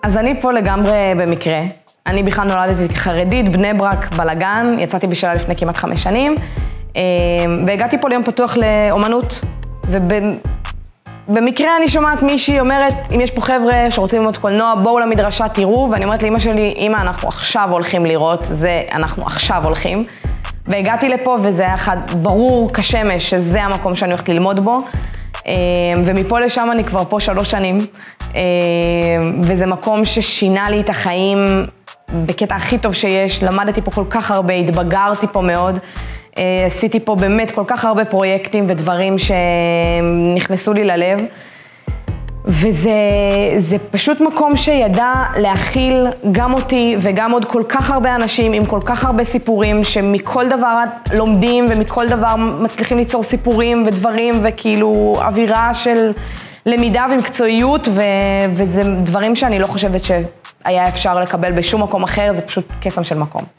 אז אני פה לגמרי במקרה. אני בכלל נולדתי כחרדית, בני ברק, בלגן, יצאתי בשאלה לפני כמעט 5 שנים, והגעתי פה ליום פתוח לאומנות, ובמקרה אני שומעת מישהי אומרת, אם יש פה חבר'ה שרוצים ללמוד קולנוע, בואו למדרשה, תראו, ואני אומרת לאמא שלי, אמא, אנחנו עכשיו הולכים לראות, אנחנו עכשיו הולכים. והגעתי לפה, וזה היה ברור כשמש, שזה המקום שאני הולכת ללמוד בו, ומפה לשם אני כבר פה 3 שנים, וזה מקום ששינה לי את החיים בקטע הכי טוב שיש, למדתי פה כל כך הרבה, התבגרתי פה מאוד, עשיתי פה באמת כל כך הרבה פרויקטים ודברים שנכנסו לי ללב, וזה פשוט מקום שידע להכיל גם אותי וגם עוד כל כך הרבה אנשים עם כל כך הרבה סיפורים שמכל דבר לומדים ומכל דבר מצליחים ליצור סיפורים ודברים וכאילו אווירה של למידה ומקצועיות וזה דברים שאני לא חושבת שהיה אפשר לקבל בשום מקום אחר, זה פשוט קסם של מקום.